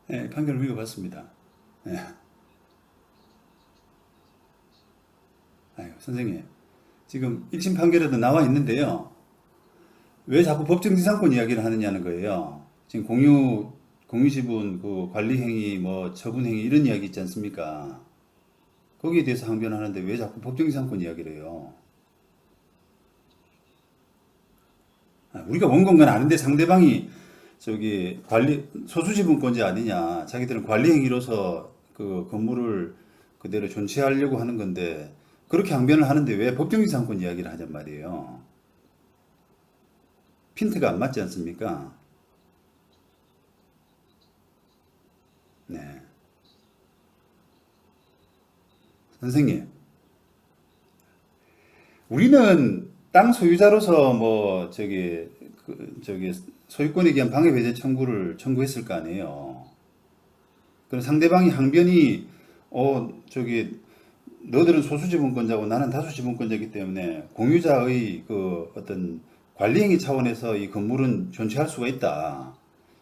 예, 판결을 읽어봤습니다. 예. 아유, 선생님. 지금 1심 판결에도 나와 있는데요. 왜 자꾸 법정지상권 이야기를 하느냐는 거예요. 지금 공유지분, 그 관리행위, 뭐 처분행위 이런 이야기 있지 않습니까? 거기에 대해서 항변하는데 왜 자꾸 법정지상권 이야기를 해요? 우리가 원고인 건 아는데 상대방이 소수지분권자 아니냐. 자기들은 관리행위로서 그 건물을 그대로 존치하려고 하는 건데 그렇게 항변을 하는데 왜 법정지상권 이야기를 하냔 말이에요. 핀트가 안 맞지 않습니까? 네. 선생님, 우리는 땅 소유자로서 소유권에 대한 방해배제 청구를 청구했을 거 아니에요. 그럼 상대방이 항변이 너들은 소수지분권자고 나는 다수지분권자이기 때문에 공유자의 그 어떤 관리행위 차원에서 이 건물은 존치할 수가 있다.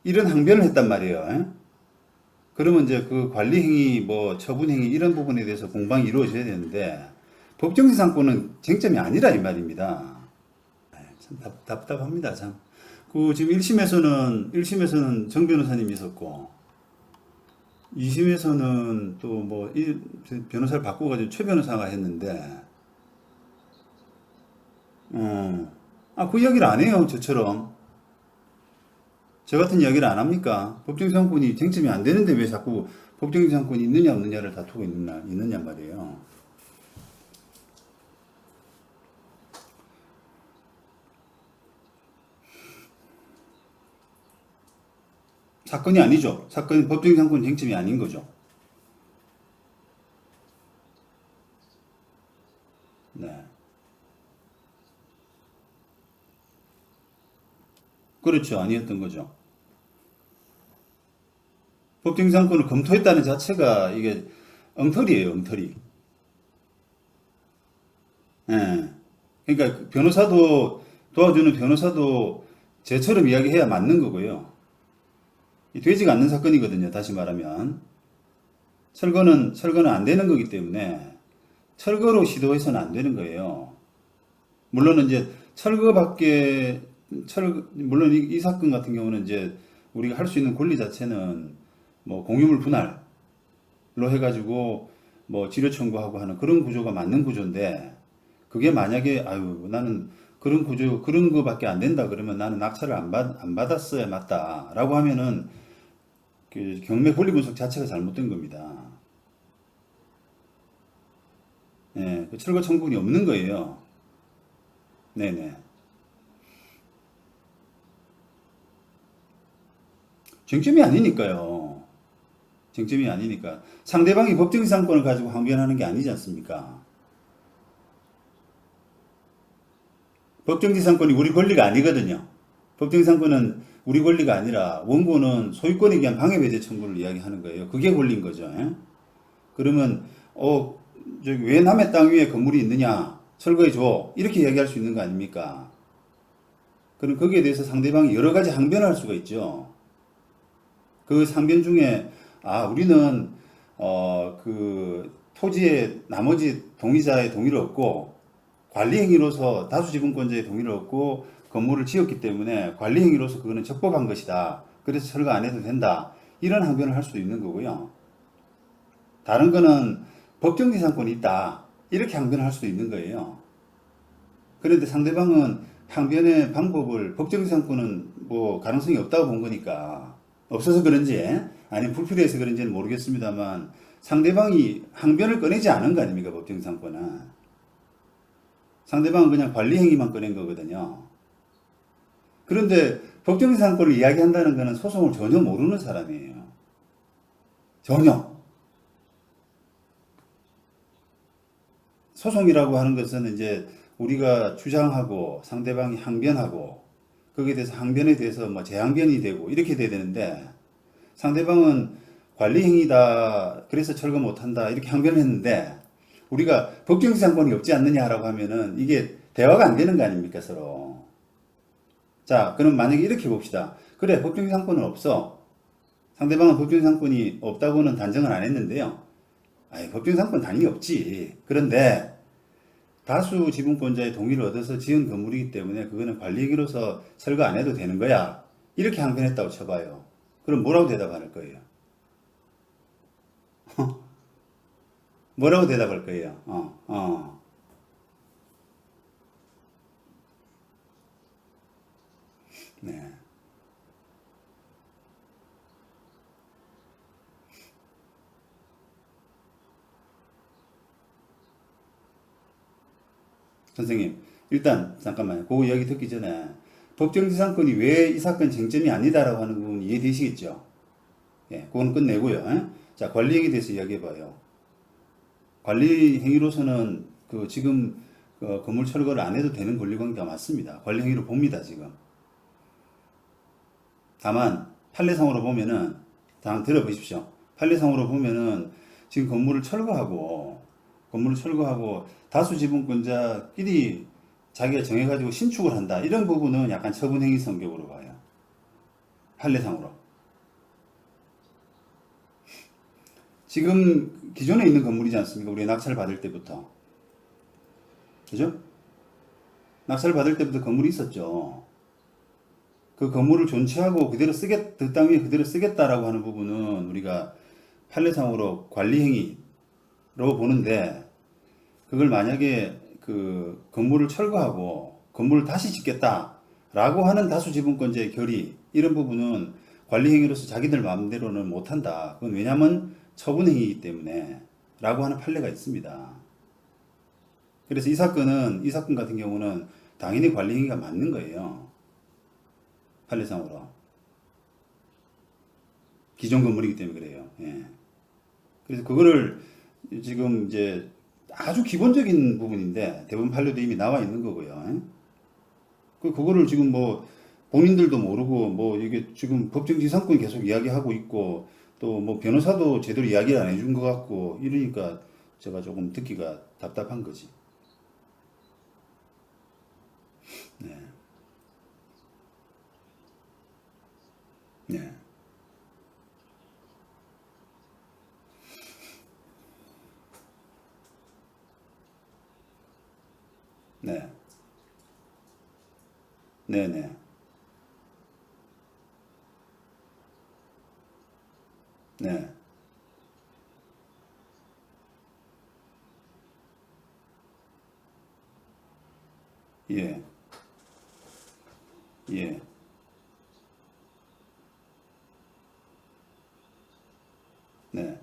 이런 항변을 했단 말이에요. 예? 그러면 이제 그 관리행위, 뭐 처분행위 이런 부분에 대해서 공방이 이루어져야 되는데 법정지상권은 쟁점이 아니라 이 말입니다. 참 답답합니다, 참. 그 지금 1심에서는 정 변호사님이 있었고 2심에서는 또 뭐 변호사를 바꿔가지고 최 변호사가 했는데 그 이야기를 안 해요, 저처럼. 저 같은 이야기를 안 합니까? 법정지상권이 쟁점이 안 되는데 왜 자꾸 법정지상권이 있느냐 없느냐를 다투고 있느냐 말이에요. 사건이 아니죠. 사건이 법정지상권 쟁점이 아닌 거죠. 네. 그렇죠. 아니었던 거죠. 법정지상권을 검토했다는 자체가 이게 엉터리예요, 엉터리. 예. 그러니까 도와주는 변호사도 쟤처럼 이야기해야 맞는 거고요. 되지가 않는 사건이거든요. 다시 말하면 철거는 안 되는 거기 때문에 철거로 시도해서는 안 되는 거예요. 물론 이제 물론 이 사건 같은 경우는 이제 우리가 할 수 있는 권리 자체는 뭐 공유물 분할로 해가지고 뭐 지료 청구하고 하는 그런 구조가 맞는 구조인데 그게 만약에 아유 나는 그런 거밖에 안 된다 그러면 나는 낙찰을 안 받았어야 맞다라고 하면은 그 경매 권리 분석 자체가 잘못된 겁니다. 예, 그 철거 청구권이 없는 거예요. 네네. 쟁점이 아니니까요. 쟁점이 아니니까. 상대방이 법정지상권을 가지고 항변하는 게 아니지 않습니까? 법정지상권이 우리 권리가 아니거든요. 법정지상권은 우리 권리가 아니라 원고는 소유권에 대한 방해배제 청구를 이야기하는 거예요. 그게 권리인 거죠. 예? 그러면 왜 남의 땅 위에 건물이 있느냐? 철거해 줘. 이렇게 이야기할 수 있는 거 아닙니까? 그럼 거기에 대해서 상대방이 여러 가지 항변을 할 수가 있죠. 그 상변 중에 우리는 그 토지의 나머지 동의자의 동의를 얻고 관리 행위로서 다수 지분권자의 동의를 얻고 건물을 지었기 때문에 관리 행위로서 그거는 적법한 것이다. 그래서 철거 안 해도 된다. 이런 항변을 할 수도 있는 거고요. 다른 거는 법정지상권이 있다. 이렇게 항변을 할 수도 있는 거예요. 그런데 상대방은 항변의 방법을 법정지상권은 뭐 가능성이 없다고 본 거니까 없어서 그런지 아니면 불필요해서 그런지는 모르겠습니다만 상대방이 항변을 꺼내지 않은 거 아닙니까? 법정지상권은. 상대방은 그냥 관리 행위만 꺼낸 거거든요. 그런데 법정지상권을 이야기한다는 것은 소송을 전혀 모르는 사람이에요. 전혀. 소송이라고 하는 것은 이제 우리가 주장하고 상대방이 항변하고 거기에 대해서 항변에 대해서 뭐 재항변이 되고 이렇게 돼야 되는데 상대방은 관리 행위다 그래서 철거 못한다 이렇게 항변을 했는데 우리가 법정지상권이 없지 않느냐라고 하면은 이게 대화가 안 되는 거 아닙니까 서로. 자 그럼 만약에 이렇게 봅시다. 그래 법정지상권은 없어. 상대방은 법정상권이 없다고는 단정을 안 했는데요. 아니, 법정상권 당연히 없지. 그런데 다수 지분권자의 동의를 얻어서 지은 건물이기 때문에 그거는 관리기로서 철거 안 해도 되는 거야. 이렇게 항변했다고 쳐봐요. 그럼 뭐라고 대답할 거예요? 뭐라고 대답할 거예요? 네. 선생님, 일단 잠깐만요. 그 이야기 듣기 전에 법정지상권이 왜 이 사건 쟁점이 아니다라고 하는 부분 이해되시겠죠? 예, 그건 끝내고요. 예? 자, 관리행위에 대해서 이야기해봐요. 관리행위로서는 그 지금 건물 철거를 안 해도 되는 권리관계가 맞습니다. 관리행위로 봅니다, 지금. 다만 판례상으로 보면은 다 들어보십시오. 판례상으로 보면은 지금 건물을 철거하고 다수 지분권자끼리 자기가 정해가지고 신축을 한다. 이런 부분은 약간 처분행위 성격으로 봐요. 판례상으로. 지금 기존에 있는 건물이지 않습니까? 우리 낙찰 받을 때부터. 그죠? 낙찰 받을 때부터 건물이 있었죠. 그 건물을 존치하고 그 땅 위에 그대로 쓰겠다라고 하는 부분은 우리가 판례상으로 관리행위로 보는데, 그걸 만약에 그 건물을 철거하고 건물을 다시 짓겠다라고 하는 다수 지분권자의 결의, 이런 부분은 관리행위로서 자기들 마음대로는 못한다. 그건 왜냐하면 처분행위이기 때문에 라고 하는 판례가 있습니다. 그래서 이 사건 같은 경우는 당연히 관리행위가 맞는 거예요. 판례상으로. 기존 건물이기 때문에 그래요. 예. 그래서 그거를 지금 이제 아주 기본적인 부분인데 대부분 판례도 이미 나와 있는 거고요. 예. 그거를 지금 뭐 본인들도 모르고 뭐 이게 지금 법정지상권 계속 이야기하고 있고 또 뭐 변호사도 제대로 이야기를 안 해준 것 같고 이러니까 제가 조금 듣기가 답답한 거지. 네. 네. 네. 네. 네. 네. 예. 예. 네.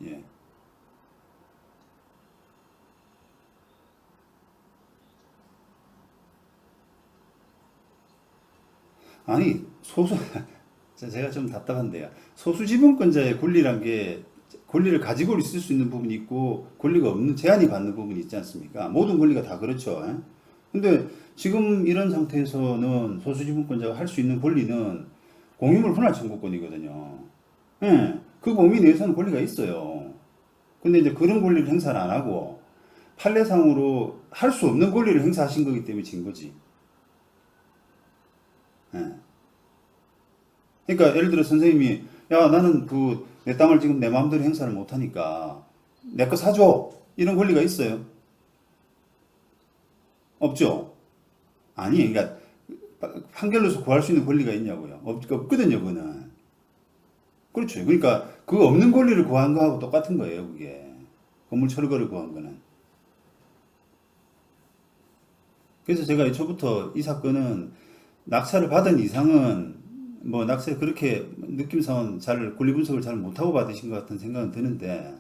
예. 아니, 제가 좀 답답한데요. 소수 지분권자의 권리란 게 권리를 가지고 있을 수 있는 부분이 있고 권리가 없는 제한이 받는 부분이 있지 않습니까? 모든 권리가 다 그렇죠. 예? 근데 지금 이런 상태에서는 소수 지분권자가 할 수 있는 권리는 공유물 분할 청구권이거든요. 예, 그 범위 내에서는 권리가 있어요. 근데 이제 그런 권리를 행사를 안 하고 판례상으로 할 수 없는 권리를 행사하신 거기 때문에 진 거지. 예. 그러니까 예를 들어 선생님이 야 나는 그 내 땅을 지금 내 마음대로 행사를 못 하니까 내 거 사줘 이런 권리가 있어요? 없죠. 아니 그러니까 판결로서 구할 수 있는 권리가 있냐고요? 없거든요 그거는. 그렇죠. 그러니까 그 없는 권리를 구한 거하고 똑같은 거예요 그게. 건물 철거를 구한 거는. 그래서 제가 애초부터 이 사건은 낙찰을 받은 이상은 뭐 낙찰 그렇게 느낌상은 잘 권리 분석을 잘 못하고 받으신 것 같은 생각은 드는데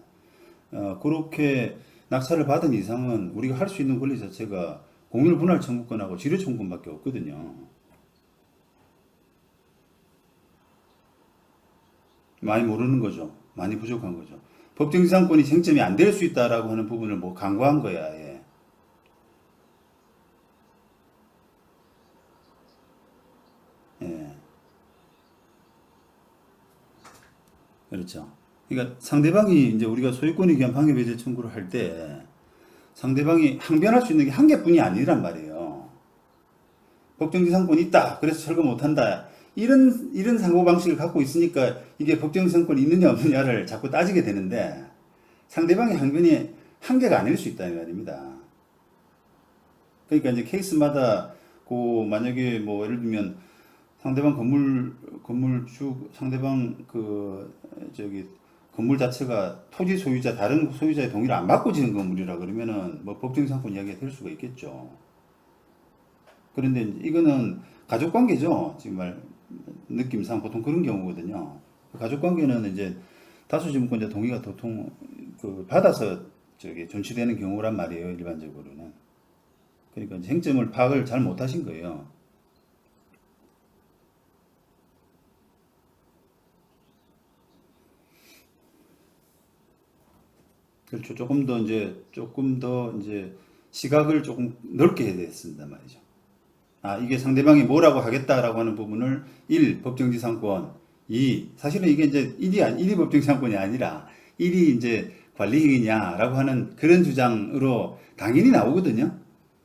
그렇게 낙찰을 받은 이상은 우리가 할 수 있는 권리 자체가 공유를 분할 청구권하고 지료 청구권밖에 없거든요. 많이 모르는 거죠. 많이 부족한 거죠. 법정지상권이 쟁점이 안 될 수 있다라고 하는 부분을 뭐 간과한 거야. 예. 예. 그렇죠. 그러니까 상대방이 이제 우리가 소유권에 의한 방해배제 청구를 할 때 상대방이 항변할 수 있는 게 한 개뿐이 아니란 말이에요. 법정지상권이 있다. 그래서 철거 못한다. 이런 사고방식을 갖고 있으니까 이게 법정지상권이 있느냐 없느냐를 자꾸 따지게 되는데 상대방의 항변이 한계가 아닐 수 있다는 말입니다. 그러니까 이제 케이스마다 만약에 뭐 예를 들면 상대방 건물주 상대방 건물 자체가 토지 소유자 다른 소유자의 동의를 안 받고 지은 건물이라 그러면은 뭐 법정상권 이야기가 될 수가 있겠죠. 그런데 이거는 가족 관계죠. 정말 느낌상 보통 그런 경우거든요. 가족 관계는 이제 다수 지분권자 동의가 보통 받아서 존치되는 경우란 말이에요. 일반적으로는. 그러니까 이제 행점을 파악을 잘 못하신 거예요. 그렇죠. 조금 더 이제 시각을 조금 넓게 해야 됐습니다 말이죠. 이게 상대방이 뭐라고 하겠다라고 하는 부분을 1. 법정지상권 2. 사실은 이게 이제 1이 법정지상권이 아니라 1이 이제 관리행위냐라고 하는 그런 주장으로 당연히 나오거든요.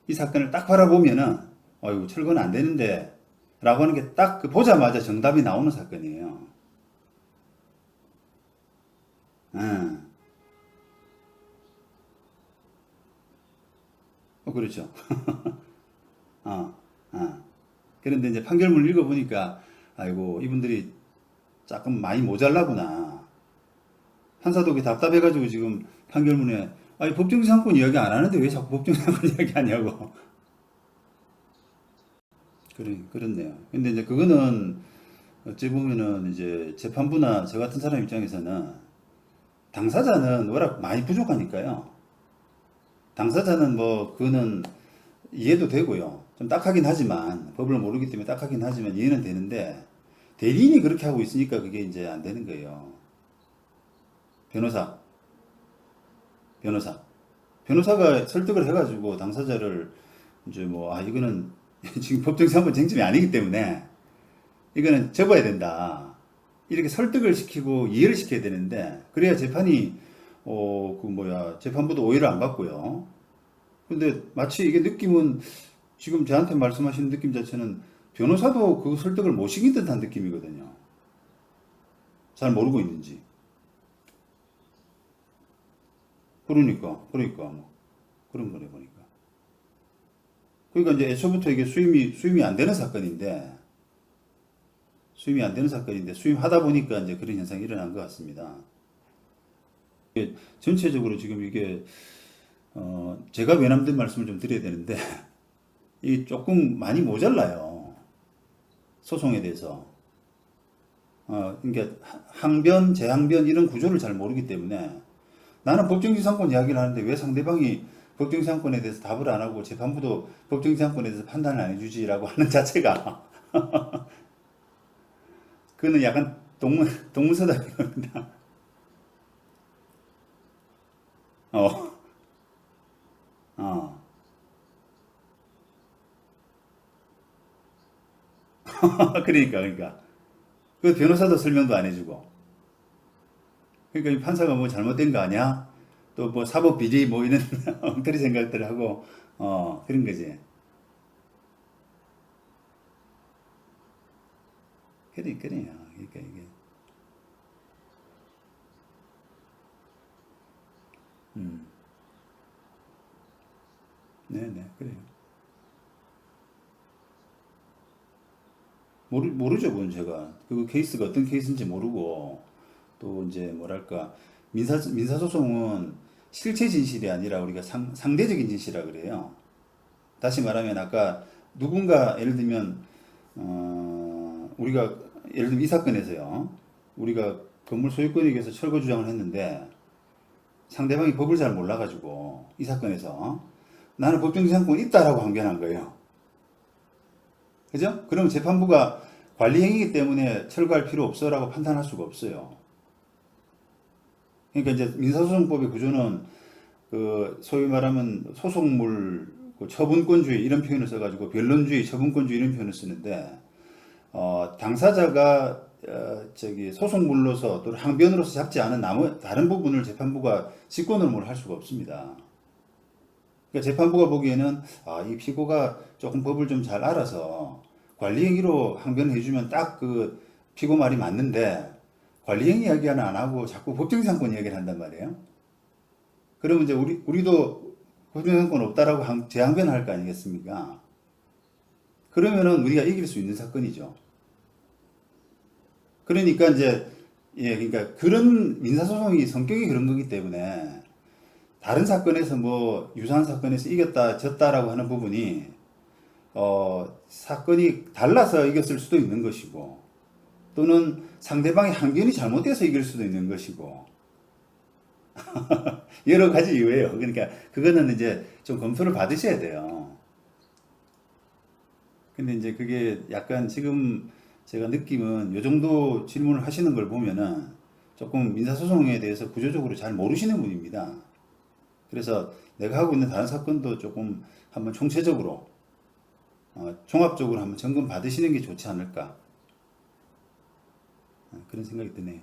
이 사건을 딱 바라보면은 이거 철거는 안 되는데 라고 하는 게 딱 보자마자 정답이 나오는 사건이에요. 예. 그렇죠. 어, 어. 그런데 이제 판결문을 읽어보니까, 아이고, 이분들이 조금 많이 모자라구나. 판사도 답답해가지고 지금 판결문에, 아니, 법정지상권 이야기 안 하는데 왜 자꾸 법정지상권 이야기 하냐고. 그렇네요. 근데 이제 그거는 어찌 보면은 이제 재판부나 저 같은 사람 입장에서는 당사자는 워낙 많이 부족하니까요. 당사자는 뭐, 그거는 이해도 되고요. 좀 딱하긴 하지만, 법을 모르기 때문에 딱하긴 하지만 이해는 되는데, 대리인이 그렇게 하고 있으니까 그게 이제 안 되는 거예요. 변호사, 변호사. 변호사가 설득을 해가지고 당사자를 이제 뭐, 이거는 지금 법정사건 쟁점이 아니기 때문에 이거는 접어야 된다. 이렇게 설득을 시키고 이해를 시켜야 되는데, 그래야 재판이, 재판부도 오해를 안 받고요. 근데 마치 이게 느낌은 지금 저한테 말씀하시는 느낌 자체는 변호사도 그 설득을 못 시킨 듯한 느낌이거든요. 잘 모르고 있는지. 그러니까 뭐 그런 거네 보니까. 그러니까 이제 애초부터 이게 수임이 안 되는 사건인데 수임하다 보니까 이제 그런 현상이 일어난 것 같습니다. 전체적으로 지금 이게 제가 외람된 말씀을 좀 드려야 되는데 이 조금 많이 모자라요. 소송에 대해서. 그러니까 항변, 재항변 이런 구조를 잘 모르기 때문에 나는 법정지상권 이야기를 하는데 왜 상대방이 법정지상권에 대해서 답을 안 하고 재판부도 법정지상권에 대해서 판단을 안 해주지라고 하는 자체가 그거는 약간 동문서답입니다. 어, 어. 그러니까. 그 변호사도 설명도 안 해주고. 그러니까 이 판사가 뭐 잘못된 거 아니야? 또 뭐 사법 비리 뭐 이런 엉터리 생각들을 하고, 그런 거지. 그래요. 그러니까 이게. 음, 네네, 그래요. 모르죠, 그건 제가. 그 케이스가 어떤 케이스인지 모르고, 또 이제 뭐랄까, 민사소송은 실체 진실이 아니라 우리가 상대적인 진실이라 그래요. 다시 말하면 아까 누군가 예를 들면 우리가 예를 들면 이 사건에서요. 우리가 건물 소유권에 의해서 철거 주장을 했는데 상대방이 법을 잘 몰라가지고 이 사건에서 나는 법정지상권 있다라고 항변한 거예요. 그죠? 그러면 재판부가 관리행위이기 때문에 철거할 필요 없어라고 판단할 수가 없어요. 그러니까 이제 민사소송법의 구조는 그 소위 말하면 소송물 그 처분권주의 이런 표현을 써가지고 변론주의, 처분권주의 이런 표현을 쓰는데 당사자가 소송물로서 또 항변으로서 잡지 않은 다른 부분을 재판부가 직권으로 뭘 할 수가 없습니다. 그러니까 재판부가 보기에는 이 피고가 조금 법을 좀 잘 알아서 관리행위로 항변을 해주면 딱 그 피고 말이 맞는데 관리행위 이야기는 안 하고 자꾸 법정상권 이야기를 한단 말이에요. 그러면 이제 우리도 법정상권 없다라고 재항변을 할 거 아니겠습니까? 그러면은 우리가 이길 수 있는 사건이죠. 그러니까 이제 그러니까 그런 민사소송이 성격이 그런 거기 때문에 다른 사건에서 뭐 유사한 사건에서 이겼다 졌다라고 하는 부분이 사건이 달라서 이겼을 수도 있는 것이고 또는 상대방의 항변이 잘못돼서 이길 수도 있는 것이고 여러 가지 이유예요. 그러니까 그거는 이제 좀 검토를 받으셔야 돼요. 근데 이제 그게 약간 지금 제가 느낌은 요 정도 질문을 하시는 걸 보면은 조금 민사소송에 대해서 구조적으로 잘 모르시는 분입니다. 그래서 내가 하고 있는 다른 사건도 조금 한번 총체적으로 종합적으로 한번 점검 받으시는 게 좋지 않을까 그런 생각이 드네요.